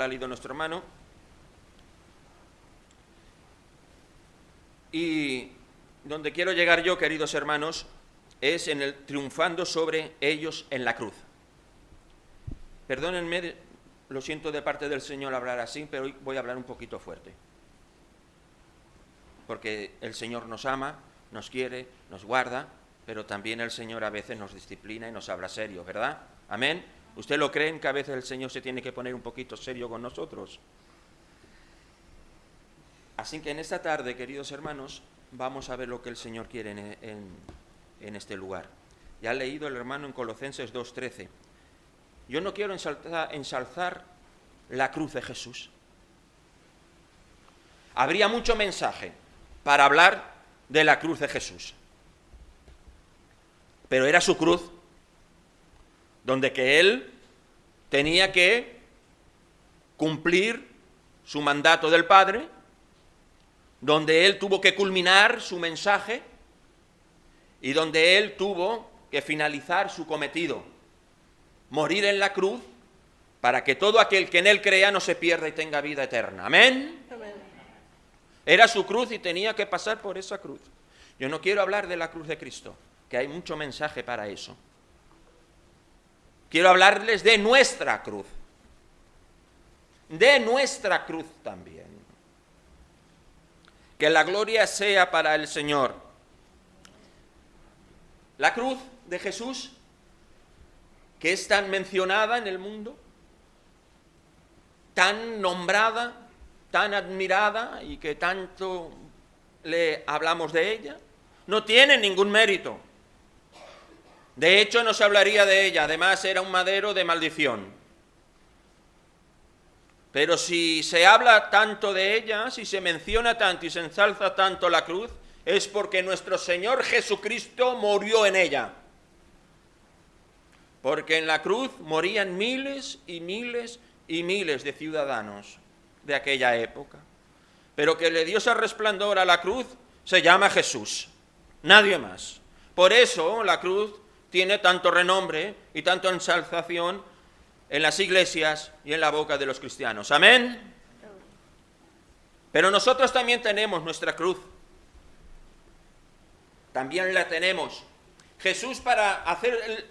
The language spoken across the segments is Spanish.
la ha leído nuestro hermano. Y donde quiero llegar yo, queridos hermanos, es en el triunfando sobre ellos en la cruz. Perdónenme, lo siento de parte del Señor hablar así, pero hoy voy a hablar un poquito fuerte. Porque el Señor nos ama, nos quiere, nos guarda, pero también el Señor a veces nos disciplina y nos habla serio, ¿verdad? Amén. ¿Usted lo creen que a veces el Señor se tiene que poner un poquito serio con nosotros? Así que en esta tarde, queridos hermanos, vamos a ver lo que el Señor quiere en este lugar. Ya ha leído el hermano en Colosenses 2:13. Yo no quiero ensalzar la cruz de Jesús. Habría mucho mensaje para hablar de la cruz de Jesús. Pero era su cruz, donde que Él tenía que cumplir su mandato del Padre, donde Él tuvo que culminar su mensaje y donde Él tuvo que finalizar su cometido, morir en la cruz para que todo aquel que en Él crea no se pierda y tenga vida eterna. ¿Amén? Amén. Era su cruz y tenía que pasar por esa cruz. Yo no quiero hablar de la cruz de Cristo, que hay mucho mensaje para eso. Quiero hablarles de nuestra cruz. De nuestra cruz también. Que la gloria sea para el Señor. La cruz de Jesús, que es tan mencionada en el mundo, tan nombrada, tan admirada y que tanto le hablamos de ella, no tiene ningún mérito. De hecho, no se hablaría de ella, además era un madero de maldición. Pero si se habla tanto de ella, si se menciona tanto y se ensalza tanto la cruz, es porque nuestro Señor Jesucristo murió en ella. Porque en la cruz morían miles y miles y miles de ciudadanos de aquella época. Pero que le dio ese resplandor a la cruz se llama Jesús, nadie más. Por eso la cruz tiene tanto renombre y tanta ensalzación en las iglesias y en la boca de los cristianos. ¿Amén? Pero nosotros también tenemos nuestra cruz. También la tenemos. Jesús, para hacer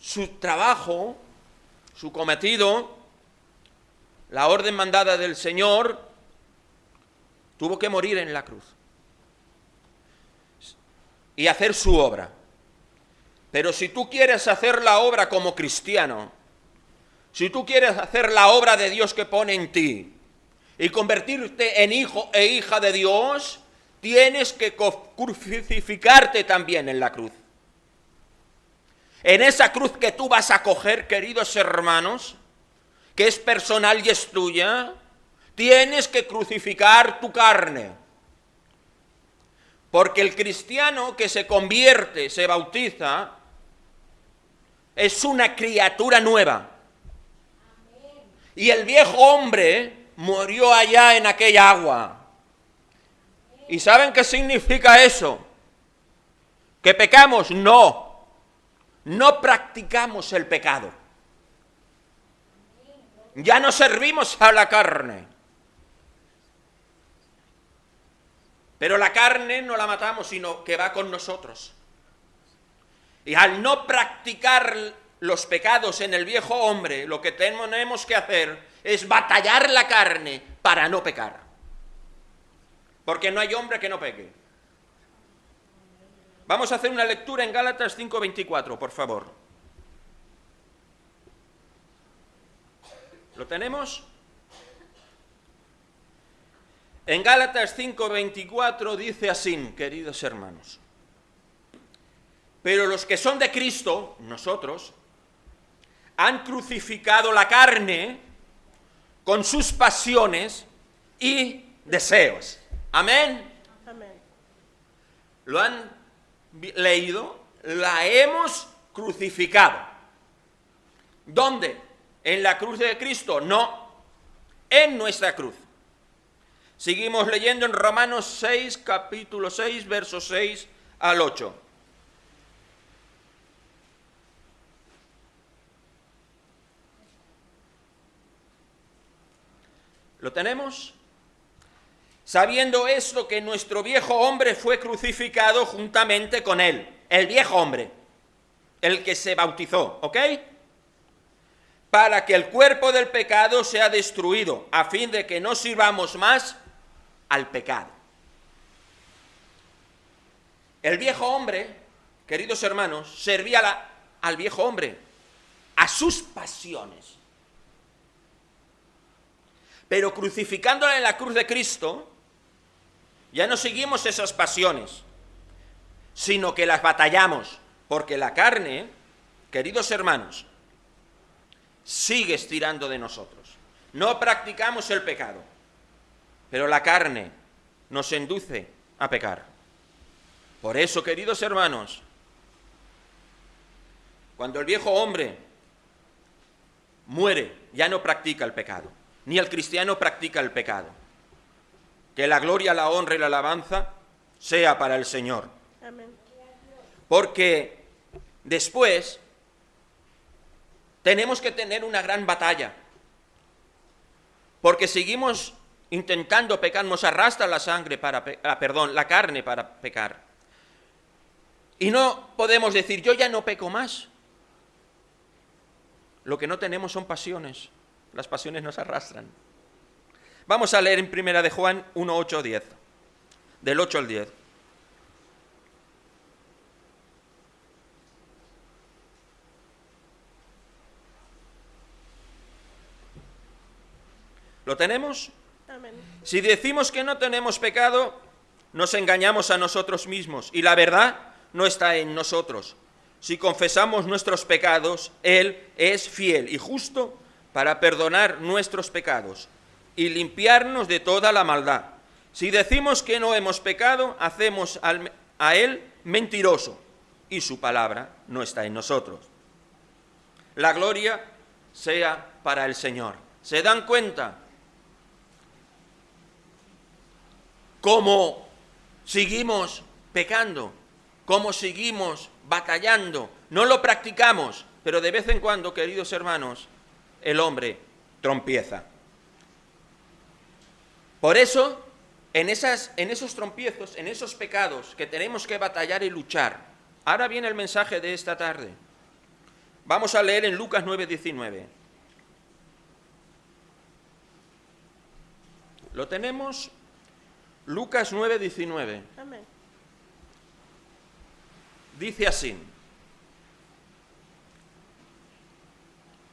su trabajo, su cometido, la orden mandada del Señor, tuvo que morir en la cruz y hacer su obra. Pero si tú quieres hacer la obra como cristiano, si tú quieres hacer la obra de Dios que pone en ti y convertirte en hijo e hija de Dios, tienes que crucificarte también en la cruz. En esa cruz que tú vas a coger, queridos hermanos, que es personal y es tuya, tienes que crucificar tu carne. Porque el cristiano que se convierte, se bautiza, es una criatura nueva. Y el viejo hombre murió allá en aquella agua. ¿Y saben qué significa eso? ¿Que pecamos? No. No practicamos el pecado. Ya no servimos a la carne. Pero la carne no la matamos, sino que va con nosotros. Y al no practicar los pecados en el viejo hombre, lo que tenemos que hacer es batallar la carne para no pecar. Porque no hay hombre que no peque. Vamos a hacer una lectura en Gálatas 5:24, por favor. ¿Lo tenemos? En Gálatas 5:24 dice así, queridos hermanos: pero los que son de Cristo, nosotros, han crucificado la carne con sus pasiones y deseos. ¿Amén? Amén. ¿Lo han leído? La hemos crucificado. ¿Dónde? ¿En la cruz de Cristo? No, en nuestra cruz. Seguimos leyendo en Romanos 6, capítulo 6, versos 6 al 8. ¿Lo tenemos? Sabiendo esto, que nuestro viejo hombre fue crucificado juntamente con él. El viejo hombre, el que se bautizó, ¿ok? Para que el cuerpo del pecado sea destruido, a fin de que no sirvamos más al pecado. El viejo hombre, queridos hermanos, servía al viejo hombre, a sus pasiones. Pero crucificándola en la cruz de Cristo, ya no seguimos esas pasiones, sino que las batallamos, porque la carne, queridos hermanos, sigue estirando de nosotros. No practicamos el pecado, pero la carne nos induce a pecar. Por eso, queridos hermanos, cuando el viejo hombre muere, ya no practica el pecado, ni el cristiano practica el pecado. Que la gloria, la honra y la alabanza sea para el Señor. Amén. Porque después tenemos que tener una gran batalla. Porque seguimos intentando pecar, nos arrastra la la carne para pecar. Y no podemos decir, yo ya no peco más. Lo que no tenemos son pasiones. Las pasiones nos arrastran. Vamos a leer en 1 de Juan 1, 8, 10. Del 8 al 10. ¿Lo tenemos? Amén. Si decimos que no tenemos pecado, nos engañamos a nosotros mismos y la verdad no está en nosotros. Si confesamos nuestros pecados, Él es fiel y justo para perdonar nuestros pecados y limpiarnos de toda la maldad. Si decimos que no hemos pecado, hacemos a Él mentiroso y su palabra no está en nosotros. La gloria sea para el Señor. ¿Se dan cuenta cómo seguimos pecando? ¿Cómo seguimos batallando? No lo practicamos, pero de vez en cuando, queridos hermanos, el hombre trompieza. Por eso, en esos trompiezos, en esos pecados que tenemos que batallar y luchar. Ahora viene el mensaje de esta tarde. Vamos a leer en Lucas 9:19. ¿Lo tenemos? Lucas 9:19. Amén. Dice así: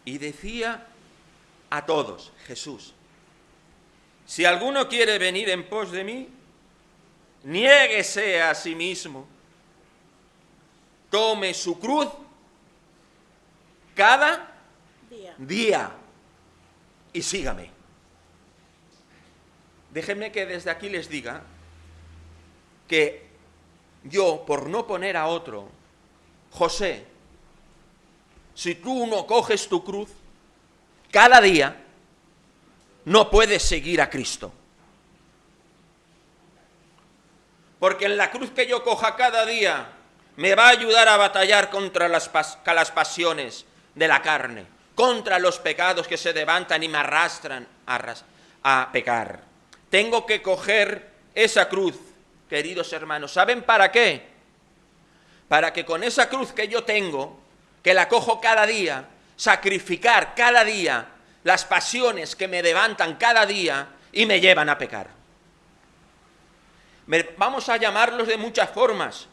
y decía a todos, Jesús, si alguno quiere venir en pos de mí, niéguese a sí mismo, tome su cruz cada día y sígame. Déjenme que desde aquí les diga que yo, por no poner a otro, José, si tú no coges tu cruz cada día, no puedes seguir a Cristo. Porque en la cruz que yo coja cada día me va a ayudar a batallar contra las pasiones de la carne, contra los pecados que se levantan y me arrastran a pecar. Tengo que coger esa cruz, queridos hermanos. ¿Saben para qué? Para que con esa cruz que yo tengo, que la cojo cada día, sacrificar cada día las pasiones que me levantan cada día y me llevan a pecar. Vamos a llamarlos de muchas formas.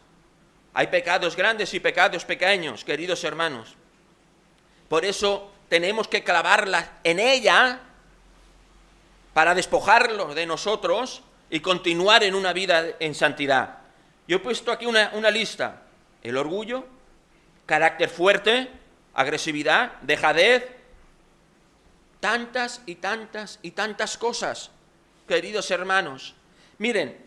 Hay pecados grandes y pecados pequeños, queridos hermanos. Por eso tenemos que clavarlas en ella para despojarlos de nosotros y continuar en una vida en santidad. Yo he puesto aquí una lista. El orgullo, carácter fuerte, agresividad, dejadez, tantas y tantas y tantas cosas, queridos hermanos. Miren,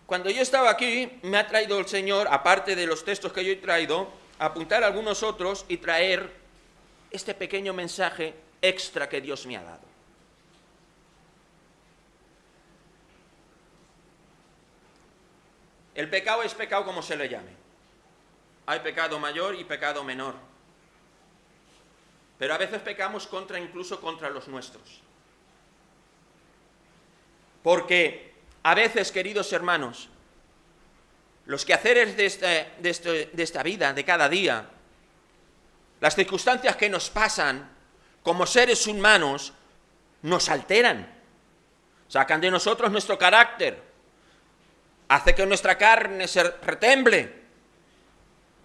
cuando yo estaba aquí, me ha traído el Señor, aparte de los textos que yo he traído, apuntar algunos otros y traer este pequeño mensaje extra que Dios me ha dado. El pecado es pecado como se le llame. Hay pecado mayor y pecado menor. Pero a veces pecamos incluso contra los nuestros. Porque a veces, queridos hermanos, los quehaceres de esta vida, de cada día, las circunstancias que nos pasan como seres humanos, nos alteran, sacan de nosotros nuestro carácter, hace que nuestra carne se retemble.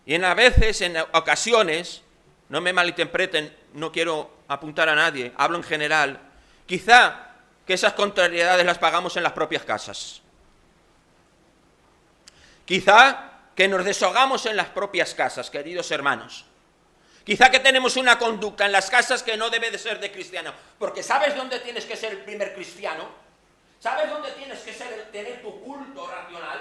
Y a veces, en ocasiones, no me malinterpreten, no quiero apuntar a nadie, hablo en general, quizá que esas contrariedades las pagamos en las propias casas. Quizá que nos deshogamos en las propias casas, queridos hermanos. Quizá que tenemos una conducta en las casas que no debe de ser de cristiano. Porque ¿sabes dónde tienes que ser el primer cristiano? ¿Sabes dónde tienes que tener tu culto racional?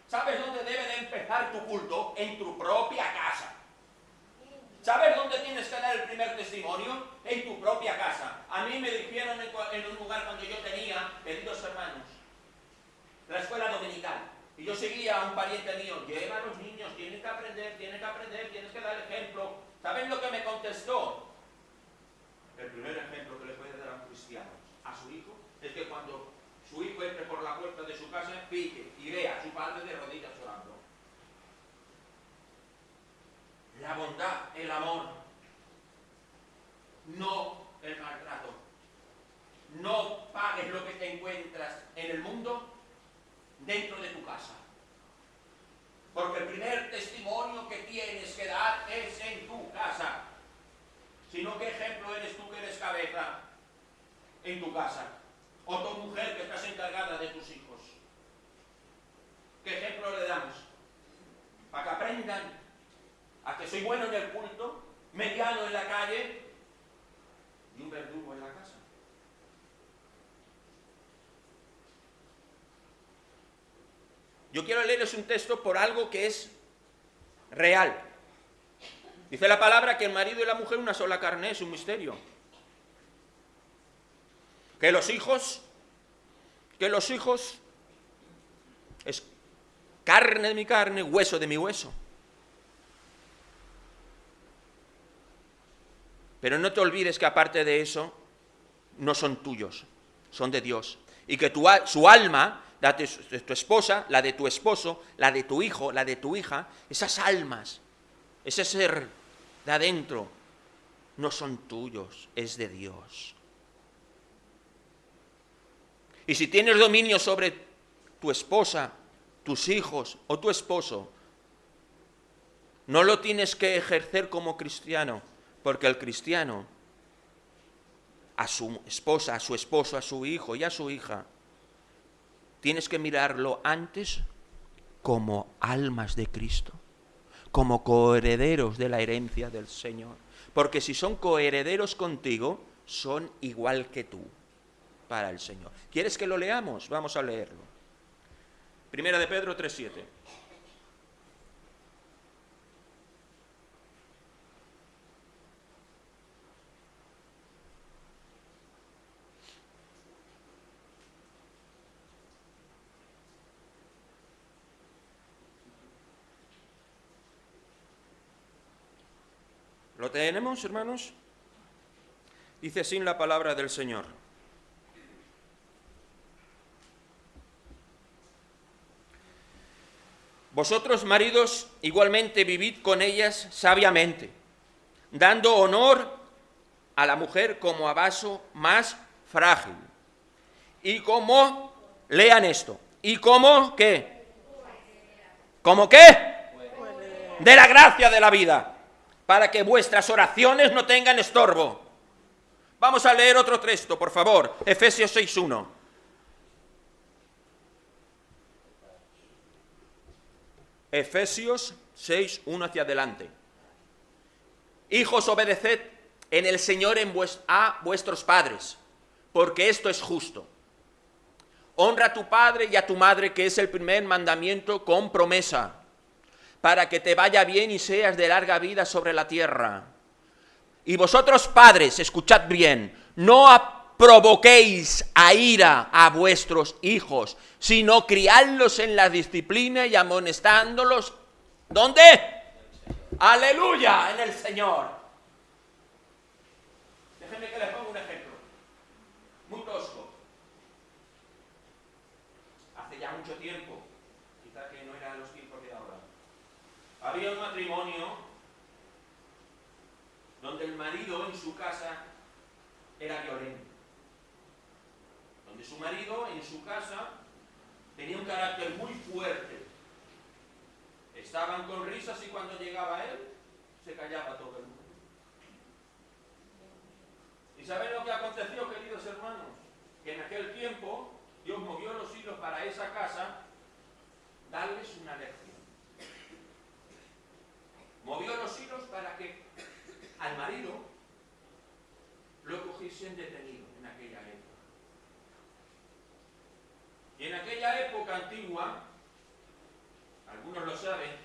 ¿Sabes dónde debe de empezar tu culto? En tu propia casa. ¿Sabes dónde tienes que dar el primer testimonio? En tu propia casa. A mí me dijeron en un lugar cuando yo tenía, queridos hermanos, la escuela dominical. Y yo seguía a un pariente mío, lleva a los niños, tienes que aprender, tienes que dar ejemplo. ¿Saben lo que me contestó? El primer ejemplo que le puede dar a un cristiano, a su hijo, es que cuando su hijo entre por la puerta de su casa, pique y vea a su padre de rodillas orando. La bondad, el amor, no el maltrato. No pagues lo que te encuentras en el mundo dentro de tu casa. Porque el primer testimonio que tienes que dar es en tu casa. Si no, ¿qué ejemplo eres tú que eres cabeza en tu casa? O tu mujer que estás encargada de tus hijos. ¿Qué ejemplo le damos? Para que aprendan a que soy bueno en el culto, mediano en la calle y un verdugo en la casa. Yo quiero leerles un texto por algo que es real. Dice la palabra que el marido y la mujer una sola carne, es un misterio. Que los hijos es carne de mi carne, hueso de mi hueso. Pero no te olvides que aparte de eso, no son tuyos, son de Dios. Y que su alma, la de tu esposa, la de tu esposo, la de tu hijo, la de tu hija, esas almas, ese ser de adentro, no son tuyos, es de Dios. Y si tienes dominio sobre tu esposa, tus hijos o tu esposo, no lo tienes que ejercer como cristiano, porque el cristiano, a su esposa, a su esposo, a su hijo y a su hija, tienes que mirarlo antes como almas de Cristo, como coherederos de la herencia del Señor. Porque si son coherederos contigo, son igual que tú para el Señor. ¿Quieres que lo leamos? Vamos a leerlo. Primera de Pedro 3:7. ¿Lo tenemos, hermanos? Dice así la palabra del Señor. Vosotros, maridos, igualmente vivid con ellas sabiamente, dando honor a la mujer como a vaso más frágil. Y como, lean esto, y como, ¿qué? ¿Cómo qué? De la gracia de la vida, para que vuestras oraciones no tengan estorbo. Vamos a leer otro texto, por favor, Efesios 6:1. Efesios 6:1 hacia adelante. Hijos, obedeced en el Señor a vuestros padres, porque esto es justo. Honra a tu padre y a tu madre, que es el primer mandamiento con promesa, para que te vaya bien y seas de larga vida sobre la tierra. Y vosotros, padres, escuchad bien, no provoquéis a ira a vuestros hijos, sino criadlos en la disciplina y amonestándolos. ¿Dónde? Aleluya, en el Señor. Déjenme que les ponga un ejemplo muy tosco. mucho tiempo, quizá que no eran los tiempos de ahora. Había un matrimonio donde el marido en su casa era violento, donde su marido en su casa tenía un carácter muy fuerte. Estaban con risas y cuando llegaba él, se callaba todo el mundo. ¿Y saben lo que aconteció, queridos hermanos? Que en aquel tiempo Dios movió los hilos para esa casa darles una lección. Movió los hilos para que al marido lo cogiesen detenido en aquella época. Y en aquella época antigua, algunos lo saben,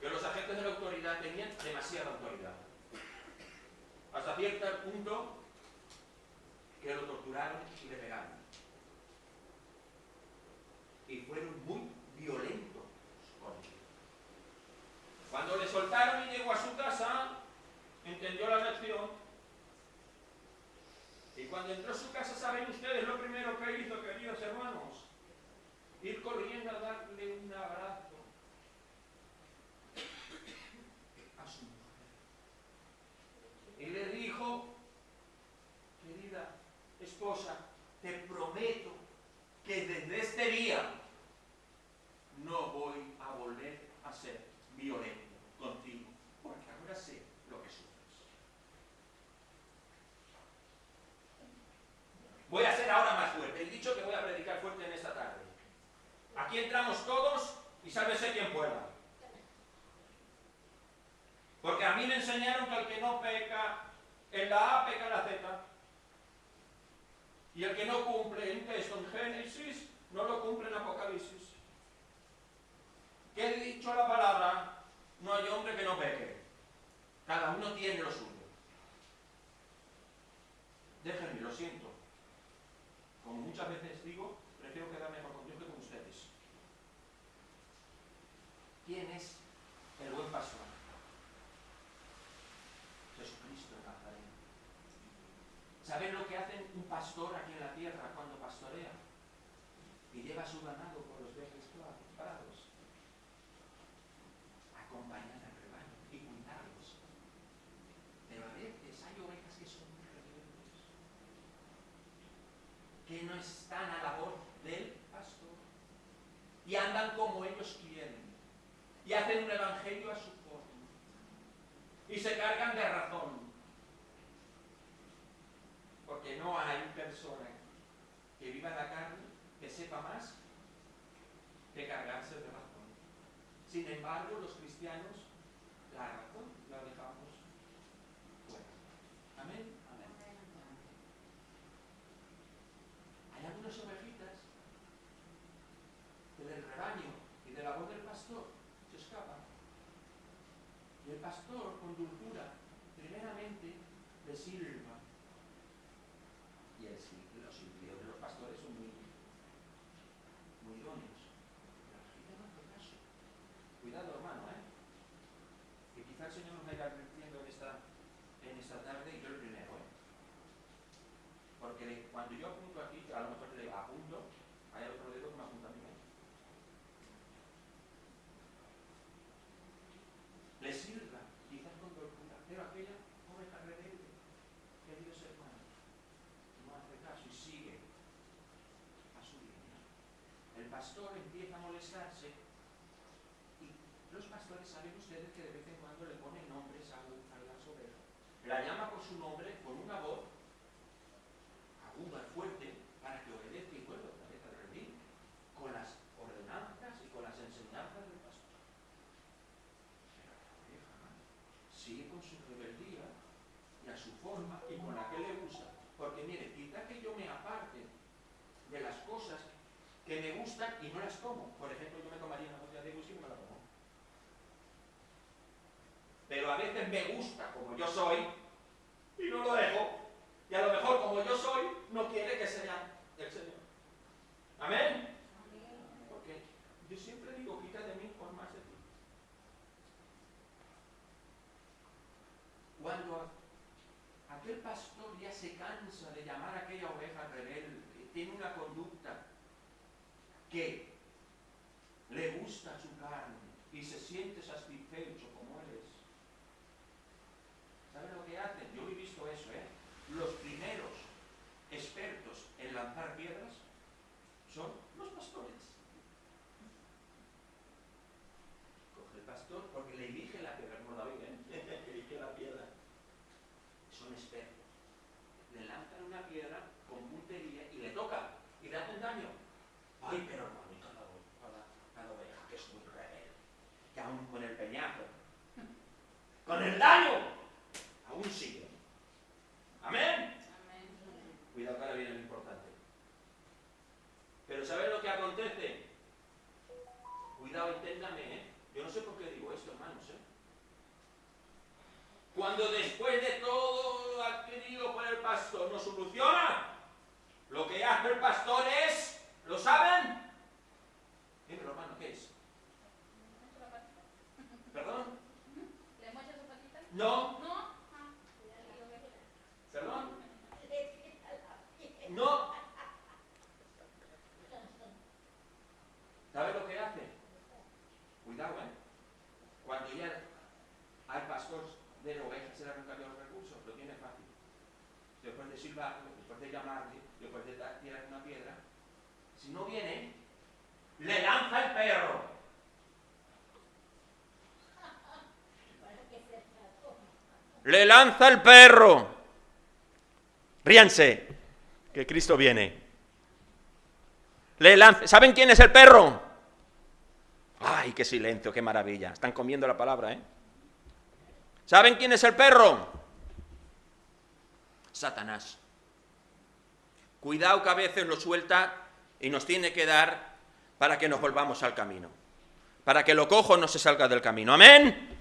que los agentes de la autoridad tenían demasiada autoridad. Hasta cierto punto que lo torturaron y le pegaron. Y fueron muy violentos con él. Cuando le soltaron y llegó a su casa, entendió la lección. Y cuando entró a su casa, ¿saben ustedes lo primero que hizo, queridos hermanos? Ir corriendo a darle un abrazo a su mujer. Y le dijo: querida esposa, te prometo que desde este día no voy a volver a ser violento contigo, porque ahora sé lo que sufres. Voy a ser ahora más fuerte. He dicho que voy a predicar fuerte en esta tarde. Aquí entramos todos y sálvese quien pueda. Porque a mí me enseñaron que el que no peca en la A, peca en la Z. Y el que no cumple un texto en Génesis, no lo cumple en Apocalipsis. ¿Qué he dicho la palabra? No hay hombre que no peque. Cada uno tiene lo suyo. Déjenme, lo siento. Como muchas veces digo, prefiero quedar mejor con Dios que con ustedes. ¿Quién es el buen pastor? Jesucristo de Nazaret. ¿Saben lo que hace un pastor aquí en la tierra cuando pastorea? Y lleva su ganado por los verdes prados. Acompañar al rebaño y cuidarlos. Pero a veces hay ovejas que son muy rebeldes, que no están a la voz del pastor y andan como ellos quieren y hacen un evangelio a su forma y se cargan de razón, porque no hay persona que viva en la carne que sepa más que cargarse de razón. Sin embargo, los cristianos la razón la dejamos fuera. Amén. Amén. Hay algunas ovejitas que del rebaño y de la voz del pastor se escapan. Y el pastor, con dulzura, primeramente le silba. Y los silbidos de los pastores son muy idóneos. Pero la gente no hace caso. Cuidado, hermano, que quizá el Señor nos vaya advirtiendo en esta tarde, y yo el primero, porque cuando yo apunto aquí, a lo mejor le digo apunto, hay otro dedo que me apunta a mí. Le sirva, quizás con dulzura, pero aquella oveja rebelde, queridos hermanos, no hace caso y sigue a su línea. El pastor empieza a molestarse y los pastores, saben ustedes que de vez en cuando le ponen nombres a las ovejas. La llama por su nombre con una voz aguda, fuerte, para que obedezca y vuelva otra vez al redil, con las ordenanzas y con las enseñanzas del pastor. Pero la oveja sigue con su rebeldía y a su forma y con la que le usa. Porque mire, quizá que yo me aparte de las cosas que me gustan y no las tomo. Por ejemplo, yo me tomaría una botella de whisky y no me la tomo. Pero a veces me gusta como yo soy y no lo dejo. Y a lo mejor como yo soy, no quiere que sea el Señor. ¿Amén? Porque yo siempre digo, quita de mí por más de ti. Cuando aquel pastor ya se cansa de llamar a aquella oveja rebelde, tiene una conducta que le gusta su carne y se siente satisfecho como él es, ¿saben lo que hacen? Yo he visto eso, Los primeros expertos en lanzar piedras son los pastores. Coge el pastor porque le elige la piedra, como David, elige la piedra. Son expertos. Le lanzan una piedra con puntería y le toca y le hacen daño. Ay, pero hermano, cada oveja que es muy rebelde, que aún con el peñazo, con el daño, aún sigue. Amén. Cuidado que ahora viene lo importante. Pero ¿sabes lo que acontece? Cuidado, enténdame, Yo no sé por qué digo esto, hermanos, Cuando después de todo lo adquirido por el pastor no soluciona, lo que hace el pastor es, ¿lo saben? Dime, hermano, ¿qué es? ¿Perdón? ¿Le mocha su patita? No. ¿No? ¿Perdón? No. ¿Sabe lo que hace? Cuidado, Cuando ya al pastor de ovejas se le han cambiado los recursos, lo tiene fácil. Después de silbarlo, después de llamarle, después de tirar una piedra, si no viene, le lanza el perro. Le lanza el perro. Ríanse, que Cristo viene. Le lanza. ¿Saben quién es el perro? Ay, qué silencio, qué maravilla. Están comiendo la palabra, ¿Saben quién es el perro? Satanás. Cuidado que a veces lo suelta y nos tiene que dar para que nos volvamos al camino. Para que lo cojo no se salga del camino. ¿Amén?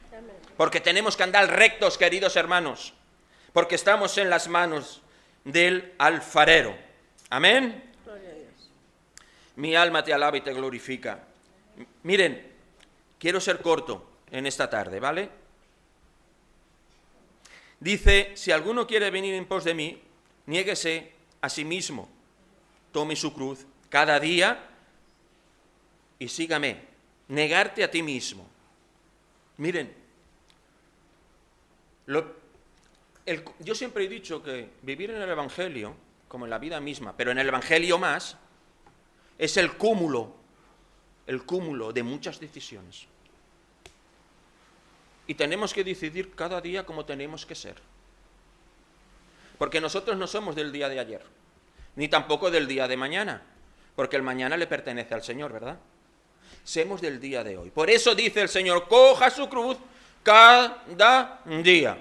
Porque tenemos que andar rectos, queridos hermanos. Porque estamos en las manos del alfarero. Amén. Gloria a Dios. Mi alma te alaba y te glorifica. Miren, quiero ser corto en esta tarde, ¿vale? Dice, si alguno quiere venir en pos de mí, niéguese a sí mismo, tome su cruz cada día y sígame. Negarte a ti mismo. Miren, yo siempre he dicho que vivir en el Evangelio, como en la vida misma, pero en el Evangelio más, es el cúmulo de muchas decisiones. Y tenemos que decidir cada día cómo tenemos que ser. Porque nosotros no somos del día de ayer, ni tampoco del día de mañana, porque el mañana le pertenece al Señor, ¿verdad? Somos del día de hoy. Por eso dice el Señor, coja su cruz cada día.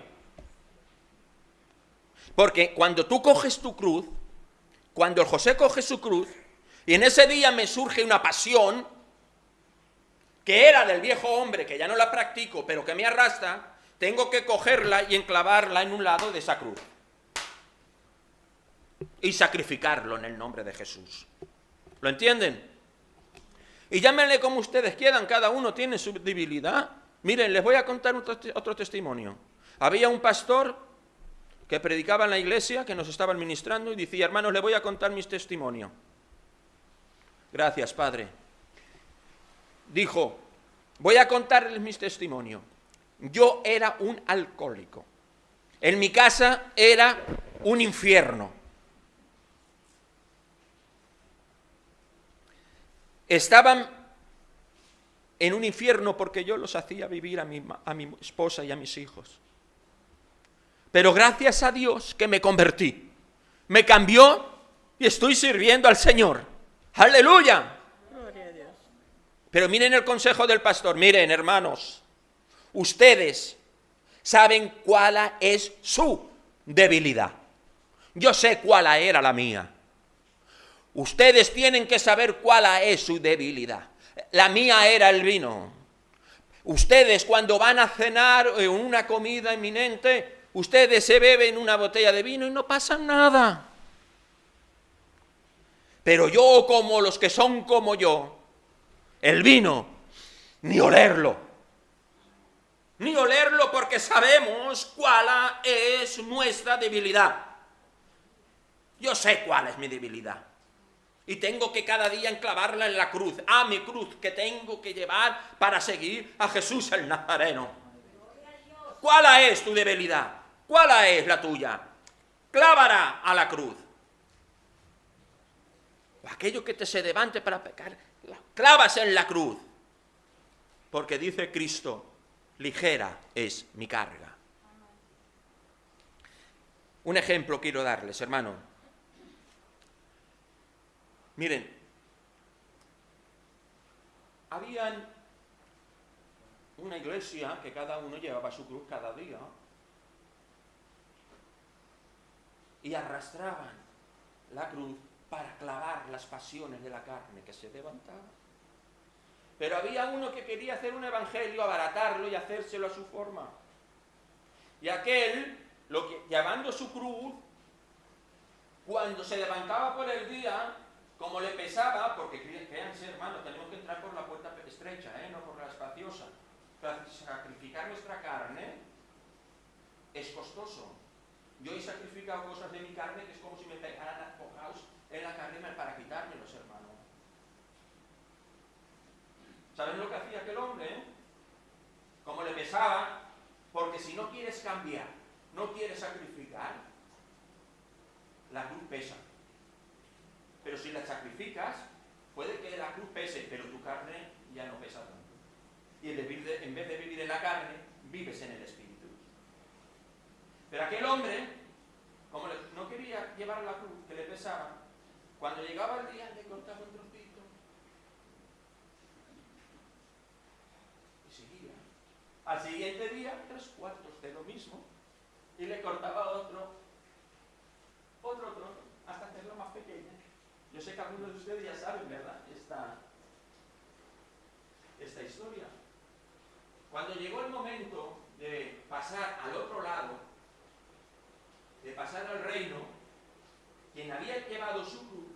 Porque cuando tú coges tu cruz, cuando el José coge su cruz, y en ese día me surge una pasión, que era del viejo hombre, que ya no la practico, pero que me arrastra, tengo que cogerla y enclavarla en un lado de esa cruz. Y sacrificarlo en el nombre de Jesús. ¿Lo entienden? Y llámenle como ustedes quieran, cada uno tiene su debilidad. Miren, les voy a contar otro testimonio. Había un pastor que predicaba en la iglesia, que nos estaba ministrando, y decía, hermanos, les voy a contar mi testimonio. Gracias, Padre. Dijo, voy a contarles mi testimonio. Yo era un alcohólico. En mi casa era un infierno. Estaban en un infierno porque yo los hacía vivir a mi esposa y a mis hijos. Pero gracias a Dios que me convertí. Me cambió y estoy sirviendo al Señor. ¡Aleluya! Gloria a Dios. Pero miren el consejo del pastor. Miren, hermanos, ustedes saben cuál es su debilidad. Yo sé cuál era la mía. Ustedes tienen que saber cuál es su debilidad. La mía era el vino. Ustedes cuando van a cenar en una comida inminente, ustedes se beben una botella de vino y no pasa nada. Pero yo, como los que son como yo, el vino, ni olerlo. Ni olerlo porque sabemos cuál es nuestra debilidad. Yo sé cuál es mi debilidad. y tengo que cada día enclavarla en la cruz. A mi cruz que tengo que llevar para seguir a Jesús el Nazareno. ¿Cuál es tu debilidad? ¿Cuál es la tuya? Clávala a la cruz. O aquello que te se levante para pecar, clavas en la cruz. Porque dice Cristo, ligera es mi carga. Un ejemplo quiero darles, hermano. Miren, habían una iglesia que cada uno llevaba su cruz cada día y arrastraban la cruz para clavar las pasiones de la carne que se levantaban. Pero había uno que quería hacer un evangelio, abaratarlo y hacérselo a su forma. Y aquel, llevando su cruz, cuando se levantaba por el día, como le pesaba, porque créanse hermanos, tenemos que entrar por la puerta estrecha, no por la espaciosa. Para sacrificar nuestra carne es costoso. Yo he sacrificado cosas de mi carne que es como si me pegaran apojados en la carne para quitármelos, hermano. ¿Saben lo que hacía aquel hombre? Como le pesaba, porque si no quieres cambiar, no quieres sacrificar, la cruz pesa. Pero si la sacrificas, puede que la cruz pese, pero tu carne ya no pesa tanto. Y en vez de vivir en la carne, vives en el Espíritu. Pero aquel hombre, como no quería llevar la cruz que le pesaba, cuando llegaba el día le cortaba un trocito y seguía. Al siguiente día, 3/4 de lo mismo, y le cortaba otro trozo, hasta hacerlo más pequeño. Yo sé que algunos de ustedes ya saben, ¿verdad? Esta historia. Cuando llegó el momento de pasar al otro lado, de pasar al reino, quien había llevado su cruz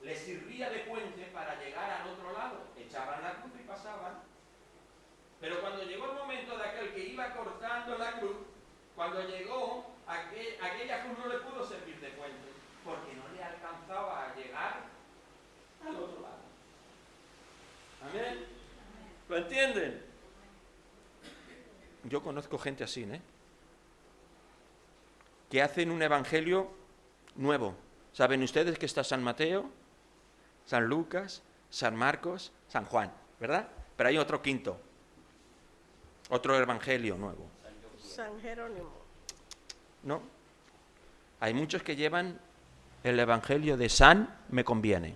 le servía de puente para llegar al otro lado. Echaban la cruz y pasaban. Pero cuando llegó el momento de aquel que iba cortando la cruz, cuando llegó, aquella cruz no le pudo servir de puente, porque no le alcanzaba a llegar al otro lado. ¿Amén? ¿Lo entienden? Yo conozco gente así, que hacen un evangelio nuevo. ¿Saben ustedes que está San Mateo, San Lucas, San Marcos, San Juan, ¿verdad? Pero hay otro quinto, otro evangelio nuevo. San Jerónimo. No. Hay muchos que llevan el evangelio de San me conviene.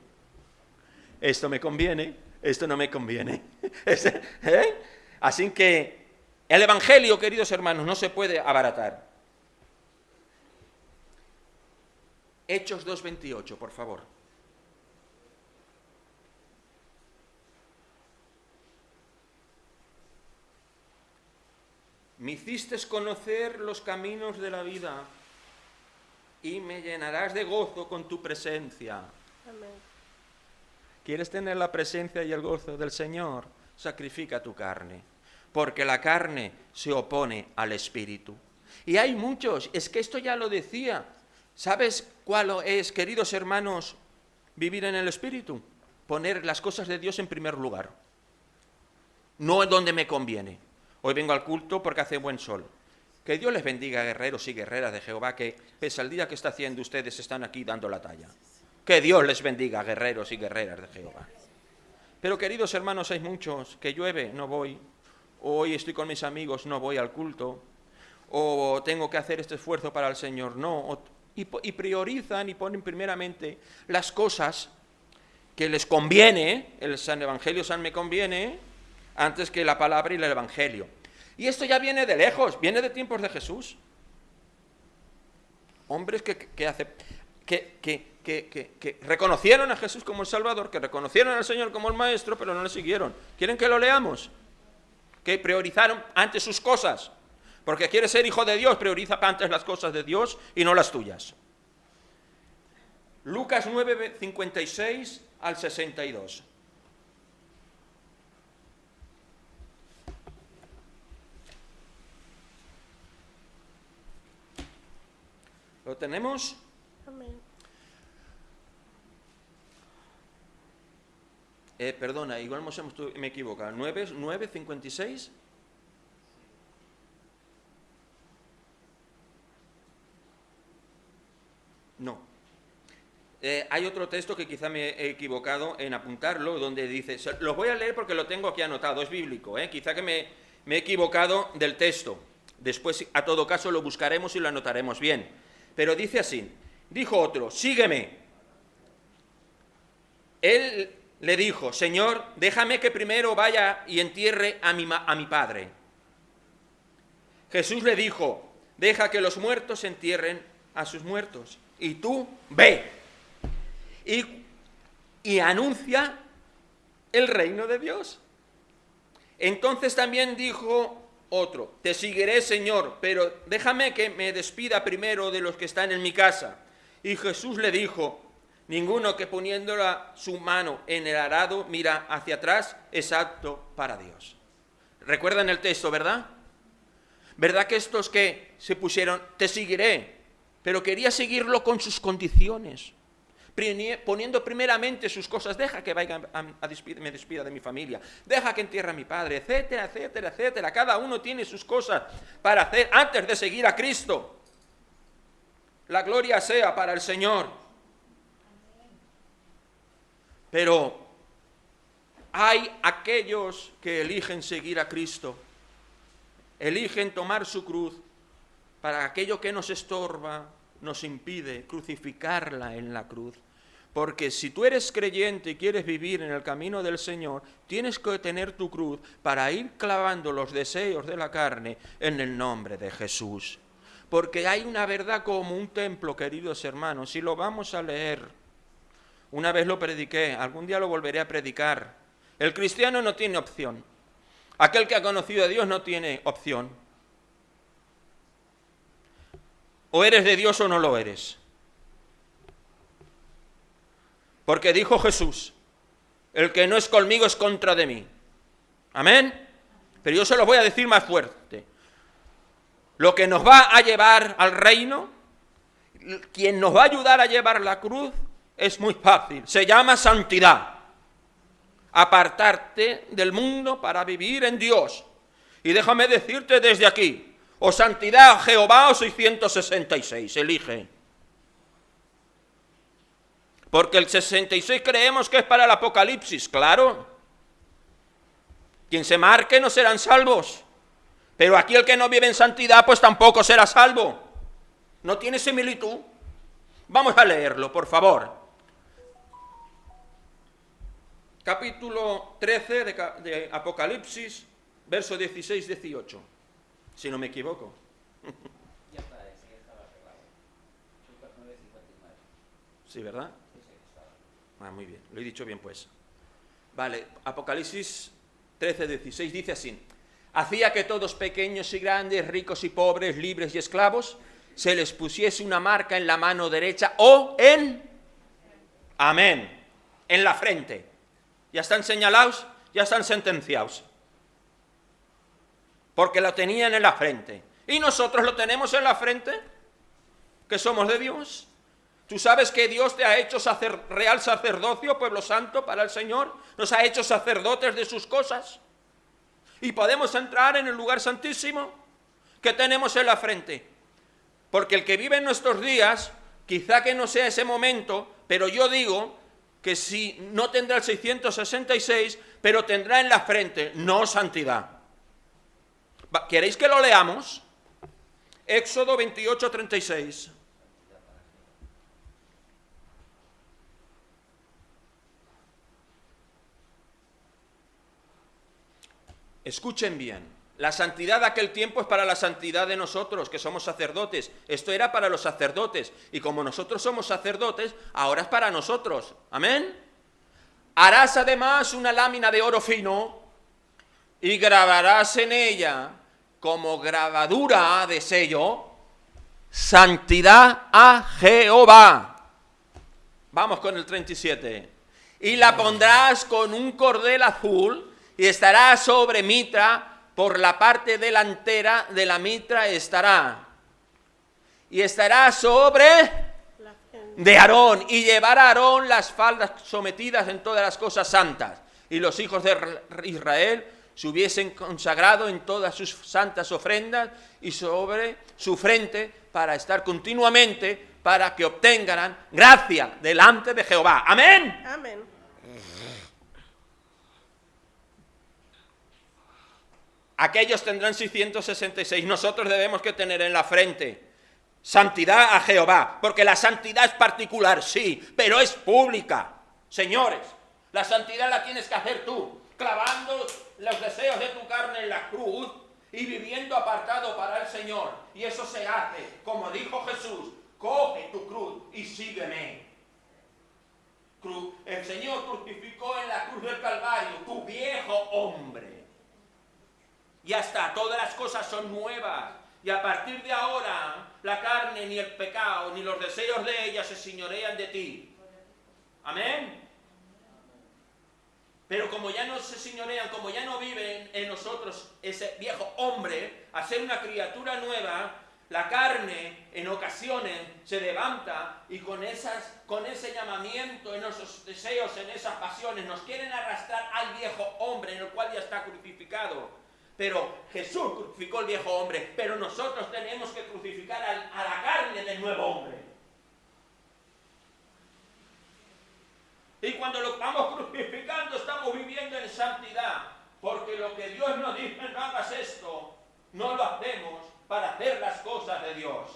Esto me conviene, esto no me conviene. Así que el evangelio, queridos hermanos, no se puede abaratar. Hechos 2:28, por favor. Me hiciste conocer los caminos de la vida y me llenarás de gozo con tu presencia. Amén. ¿Quieres tener la presencia y el gozo del Señor? Sacrifica tu carne, porque la carne se opone al Espíritu. Y hay muchos, es que esto ya lo decía. ¿Sabes cuál es, queridos hermanos, vivir en el Espíritu? Poner las cosas de Dios en primer lugar. No en donde me conviene. Hoy vengo al culto porque hace buen sol. Que Dios les bendiga, guerreros y guerreras de Jehová, que pese al día que está haciendo ustedes están aquí dando la talla. Que Dios les bendiga, guerreros y guerreras de Jehová. Pero queridos hermanos, hay muchos que llueve, no voy. Hoy estoy con mis amigos, no voy al culto. O tengo que hacer este esfuerzo para el Señor, no. Y priorizan y ponen primeramente las cosas que les conviene, el San Evangelio San me conviene, antes que la palabra y el Evangelio. Y esto ya viene de lejos, viene de tiempos de Jesús. Hombres que reconocieron a Jesús como el Salvador, que reconocieron al Señor como el Maestro, pero no le siguieron. ¿Quieren que lo leamos? Que priorizaron antes sus cosas. Porque quieres ser hijo de Dios, prioriza antes las cosas de Dios y no las tuyas. Lucas 9, 56 al 62. ¿Lo tenemos? Amén. Perdona, igual me he equivocado. 9:56. No. Hay otro texto que quizá me he equivocado en apuntarlo, donde dice, los voy a leer porque lo tengo aquí anotado, es bíblico, quizá que me he equivocado del texto. Después, a todo caso, lo buscaremos y lo anotaremos bien. Pero dice así, dijo otro, sígueme. Él le dijo, Señor, déjame que primero vaya y entierre a mi padre. Jesús le dijo, deja que los muertos entierren a sus muertos, y tú ve y anuncia el reino de Dios. Entonces también dijo otro, te seguiré, Señor, pero déjame que me despida primero de los que están en mi casa. Y Jesús le dijo, ninguno que poniéndola su mano en el arado mira hacia atrás es apto para Dios. ¿Recuerdan el texto, verdad? ¿Verdad que estos que se pusieron, te seguiré, pero quería seguirlo con sus condiciones, poniendo primeramente sus cosas, deja que vaya me despida de mi familia, deja que entierre a mi padre, etcétera, etcétera, etcétera. Cada uno tiene sus cosas para hacer antes de seguir a Cristo. La gloria sea para el Señor. Pero hay aquellos que eligen seguir a Cristo, eligen tomar su cruz para aquello que nos estorba, nos impide crucificarla en la cruz. Porque si tú eres creyente y quieres vivir en el camino del Señor, tienes que tener tu cruz para ir clavando los deseos de la carne en el nombre de Jesús. Porque hay una verdad como un templo, queridos hermanos, y lo vamos a leer. Una vez lo prediqué, algún día lo volveré a predicar. El cristiano no tiene opción. Aquel que ha conocido a Dios no tiene opción. O eres de Dios o no lo eres. Porque dijo Jesús, el que no es conmigo es contra de mí. Amén. Pero yo se lo voy a decir más fuerte. Lo que nos va a llevar al reino, quien nos va a ayudar a llevar la cruz, es muy fácil. Se llama santidad. Apartarte del mundo para vivir en Dios. Y déjame decirte desde aquí, o santidad, Jehová, o 666, elige. Porque el 66 creemos que es para el Apocalipsis, claro. Quien se marque no serán salvos. Pero aquí el que no vive en santidad, pues tampoco será salvo. ¿No tiene similitud? Vamos a leerlo, por favor. Capítulo 13 de Apocalipsis, verso 16-18. Si no me equivoco. Ya está, sí, estaba arreglado. Lucas 9:59. Sí, ¿verdad? Sí, estaba. Muy bien, lo he dicho bien pues. Vale, Apocalipsis 13:16 dice así. Hacía que todos pequeños y grandes, ricos y pobres, libres y esclavos, se les pusiese una marca en la mano derecha o amén, en la frente. Ya están señalados, ya están sentenciados. Porque lo tenían en la frente. ¿Y nosotros lo tenemos en la frente? ¿Que somos de Dios? ¿Tú sabes que Dios te ha hecho real sacerdocio, pueblo santo, para el Señor? Nos ha hecho sacerdotes de sus cosas. Y podemos entrar en el lugar santísimo que tenemos en la frente. Porque el que vive en nuestros días, quizá que no sea ese momento, pero yo digo que si no tendrá el 666, pero tendrá en la frente, no santidad. ¿Queréis que lo leamos? Éxodo 28:36. Escuchen bien, la santidad de aquel tiempo es para la santidad de nosotros, que somos sacerdotes. Esto era para los sacerdotes, y como nosotros somos sacerdotes, ahora es para nosotros. ¿Amén? Harás además una lámina de oro fino, y grabarás en ella, como grabadura de sello, santidad a Jehová. Vamos con el 37. Y la pondrás con un cordel azul, y estará sobre mitra, por la parte delantera de la mitra estará. Y estará sobre de Aarón, y llevará a Aarón las faldas sometidas en todas las cosas santas. y los hijos de Israel se hubiesen consagrado en todas sus santas ofrendas y sobre su frente para estar continuamente, para que obtengan gracia delante de Jehová. Amén. Amén. Aquellos tendrán 666. Nosotros debemos que tener en la frente santidad a Jehová, porque la santidad es particular, sí, pero es pública. Señores, la santidad la tienes que hacer tú, clavando los deseos de tu carne en la cruz y viviendo apartado para el Señor. Y eso se hace, como dijo Jesús, coge tu cruz y sígueme. El Señor crucificó en la cruz del Calvario tu viejo hombre. Ya está, todas las cosas son nuevas. Y a partir de ahora, la carne, ni el pecado, ni los deseos de ella se señorean de ti. Amén. Pero como ya no se señorean, como ya no viven en nosotros ese viejo hombre, a ser una criatura nueva, la carne en ocasiones se levanta y con ese llamamiento, en esos deseos, en esas pasiones, nos quieren arrastrar al viejo hombre en el cual ya está crucificado. Pero Jesús crucificó el viejo hombre, pero nosotros tenemos que crucificar a la carne del nuevo hombre. Y cuando lo estamos crucificando, estamos viviendo en santidad, porque lo que Dios nos dice, no hagas esto, no lo hacemos para hacer las cosas de Dios.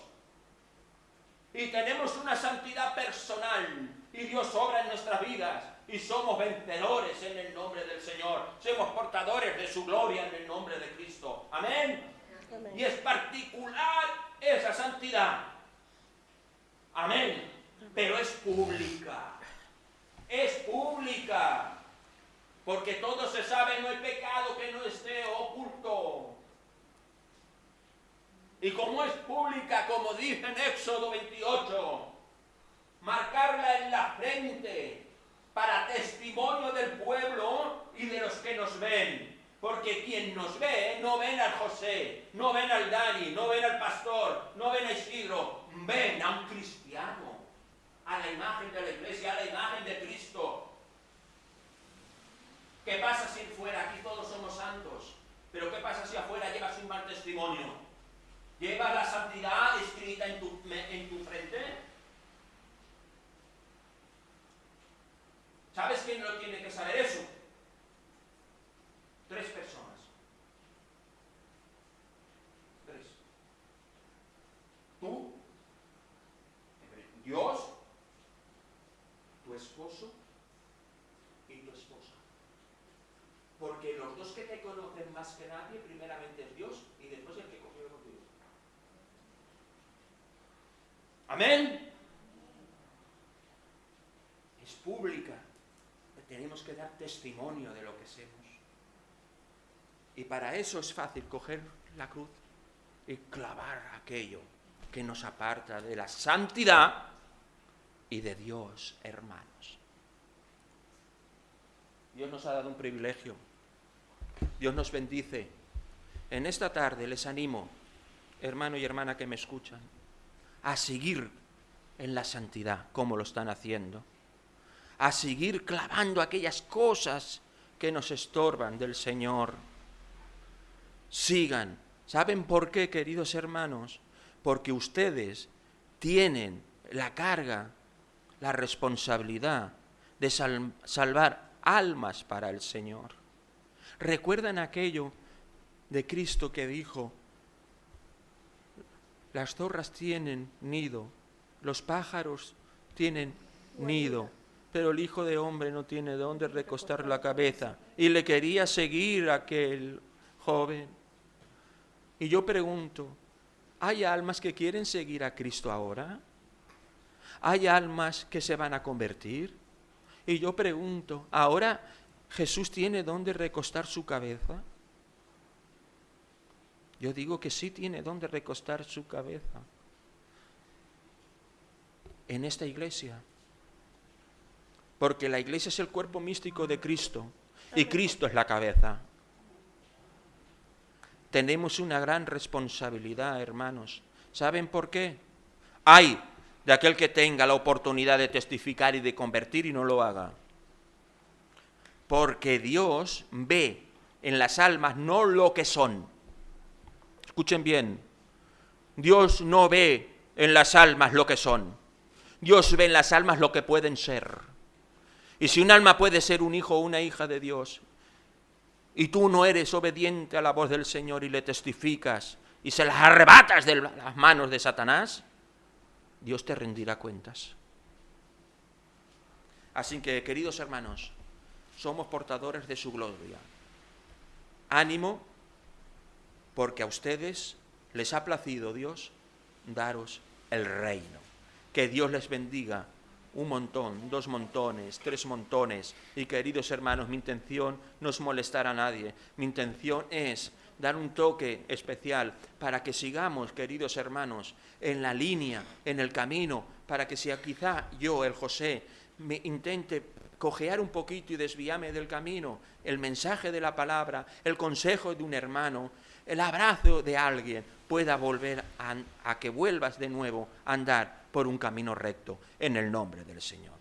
Y tenemos una santidad personal, y Dios obra en nuestras vidas, y somos vencedores en el nombre del Señor. Somos portadores de su gloria en el nombre de Cristo. Amén. Amén. Y es particular esa santidad. Amén. Pero es pública. Es pública. Porque todo se sabe, no hay pecado que no esté oculto. Y como es pública, como dice en Éxodo 28, marcarla en la frente para testimonio del pueblo y de los que nos ven. Porque quien nos ve, no ven al José, no ven al Dani, no ven al pastor, no ven a Isidro, ven a un cristiano, a la imagen de la iglesia, a la imagen de Cristo. ¿Qué pasa si fuera? Aquí todos somos santos, pero ¿qué pasa si afuera llevas un mal testimonio? ¿Llevas la santidad escrita en tu frente? ¿Sabes quién no tiene que saber eso? 3 personas. 3. Tú, Dios, tu esposo y tu esposa. Porque los dos que te conocen más que nadie, primeramente es Dios y después el que cogió contigo. Amén. Es pública. Tenemos que dar testimonio de lo que somos. Y para eso es fácil coger la cruz y clavar aquello que nos aparta de la santidad y de Dios, hermanos. Dios nos ha dado un privilegio. Dios nos bendice. En esta tarde les animo, hermano y hermana que me escuchan, a seguir en la santidad como lo están haciendo. A seguir clavando aquellas cosas que nos estorban del Señor. Sigan. ¿Saben por qué, queridos hermanos? Porque ustedes tienen la carga, la responsabilidad de salvar almas para el Señor. ¿Recuerdan aquello de Cristo que dijo: las zorras tienen nido, los pájaros tienen nido, pero el Hijo de Hombre no tiene dónde recostar la cabeza? Y le quería seguir a aquel joven. Y yo pregunto, ¿hay almas que quieren seguir a Cristo ahora? ¿Hay almas que se van a convertir? Y yo pregunto, ¿ahora Jesús tiene dónde recostar su cabeza? Yo digo que sí tiene dónde recostar su cabeza. En esta iglesia. Porque la iglesia es el cuerpo místico de Cristo y Cristo es la cabeza. Tenemos una gran responsabilidad, hermanos. ¿Saben por qué? Ay de aquel que tenga la oportunidad de testificar y de convertir y no lo haga. porque Dios ve en las almas no lo que son. Escuchen bien, Dios no ve en las almas lo que son. Dios ve en las almas lo que pueden ser. Y si un alma puede ser un hijo o una hija de Dios, y tú no eres obediente a la voz del Señor y le testificas, y se las arrebatas de las manos de Satanás, Dios te rendirá cuentas. Así que, queridos hermanos, somos portadores de su gloria. Ánimo, porque a ustedes les ha placido Dios daros el reino. Que Dios les bendiga un montón, 2 montones, 3 montones. Y queridos hermanos, mi intención no es molestar a nadie. Mi intención es dar un toque especial para que sigamos, queridos hermanos, en la línea, en el camino, para que si quizá yo, el José, me intente cojear un poquito y desviarme del camino, el mensaje de la palabra, el consejo de un hermano, el abrazo de alguien, pueda volver a que vuelvas de nuevo a andar por un camino recto en el nombre del Señor.